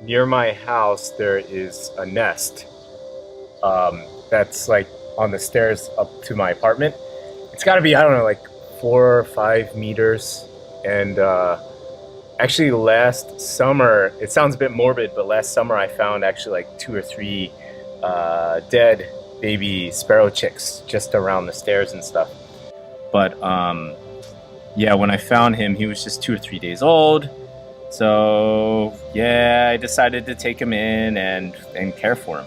near my house there is a nest that's like on the stairs up to my apartment. It's got to be, I don't know, like 4 or 5 meters. And actually, last summer, it sounds a bit morbid, but last summer I found actually like two or three dead baby sparrow chicks just around the stairs and stuff. But yeah, when I found him, he was just 2 or 3 days old. So yeah, I decided to take him in and care for him.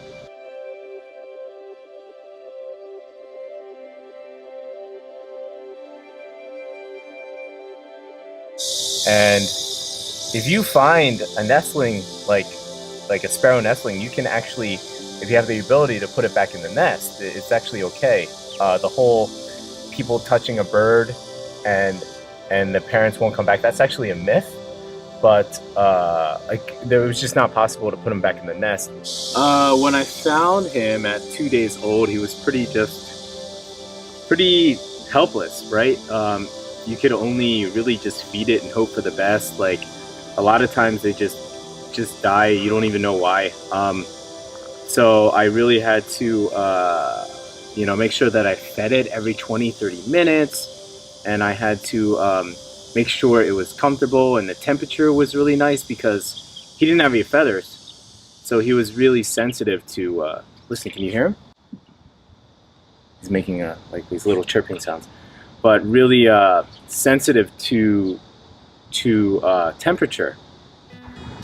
And if you find a nestling like a sparrow nestling, you can actually, if you have the ability to put it back in the nest, it's actually okay. The whole people touching a bird and and the parents won't come back, that's actually a myth. But like, it was just not possible to put him back in the nest. When I found him at 2 days old, he was pretty helpless, right? You could only really just feed it and hope for the best. Like, a lot of times they just die. You don't even know why. So I really had to, make sure that I fed it every 20, 30 minutes, and I had to make sure it was comfortable and the temperature was really nice because he didn't have any feathers. So he was really sensitive to. Listen, can you hear him? He's making like these little chirping sounds, but really sensitive to temperature.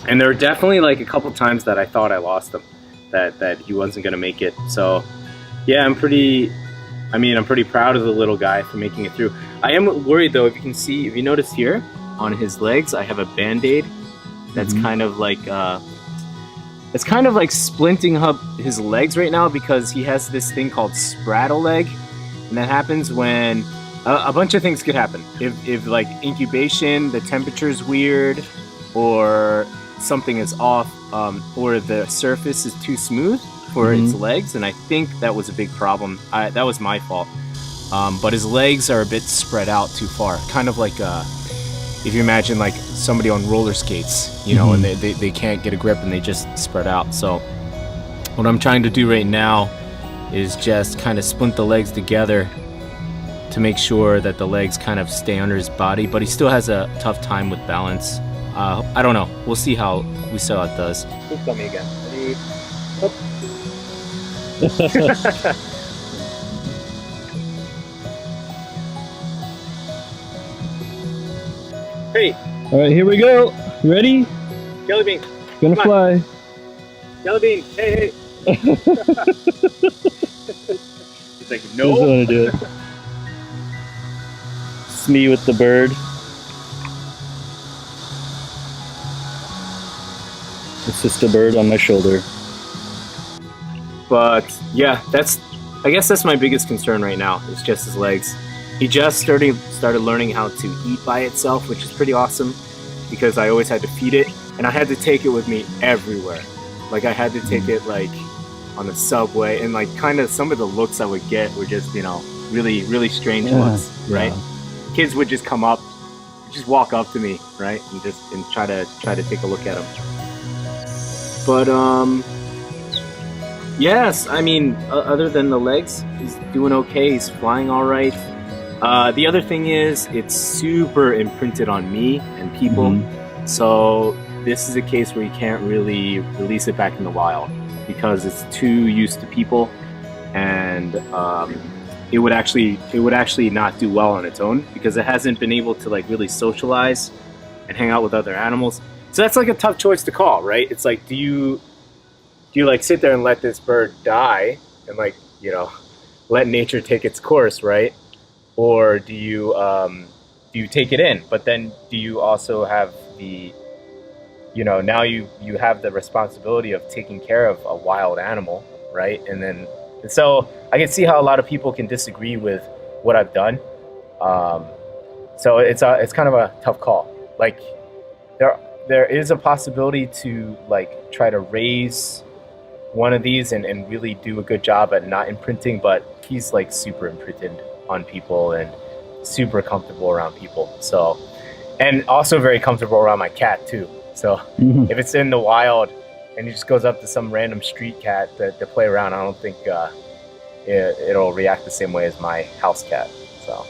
And there were definitely like a couple times that I thought I lost him, that he wasn't gonna make it. So yeah, I'm pretty proud of the little guy for making it through. I am worried though, if you can see, if you notice here on his legs, I have a band-aid that's kind of like it's kind of like splinting up his legs right now because he has this thing called spraddle leg, and that happens when a bunch of things could happen. If like incubation, the temperature's weird, or something is off, or the surface is too smooth for its legs, and I think that was a big problem. That was my fault. But his legs are a bit spread out too far, kind of like if you imagine like somebody on roller skates, and they can't get a grip and they just spread out. So what I'm trying to do right now is just kind of splint the legs together to make sure that the legs kind of stay under his body, but he still has a tough time with balance. I don't know. We'll see how it does. Please tell me again. Ready? Up. Hey. All right, here we go. Ready? Jelly bean. Gonna fly. Jelly bean. Hey. He's like, no. Who's gonna do it? It's me with the bird. It's just a bird on my shoulder. But yeah, I guess that's my biggest concern right now. It's just his legs. He just started learning how to eat by itself, which is pretty awesome because I always had to feed it, and I had to take it with me everywhere. Like, I had to take it like on the subway, and like kind of some of the looks I would get were just, really, really strange looks, right? Yeah. Kids would just come up, just walk up to me, right? And try to take a look at him. But yes, other than the legs, he's doing okay. He's flying all right. The other thing is, it's super imprinted on me and people. So this is a case where you can't really release it back in the wild because it's too used to people, and it would actually not do well on its own because it hasn't been able to like really socialize and hang out with other animals. So that's like a tough choice to call, right? It's like, do you like sit there and let this bird die and like, let nature take its course, right? Or do you take it in? But then do you also have the, now you have the responsibility of taking care of a wild animal, right? And so I can see how a lot of people can disagree with what I've done. So it's kind of a tough call. Like, there is a possibility to like try to raise one of these and really do a good job at not imprinting, but he's like super imprinted on people and super comfortable around people. So, and also very comfortable around my cat too. So if it's in the wild and he just goes up to some random street cat to play around, I don't think it'll react the same way as my house cat. So.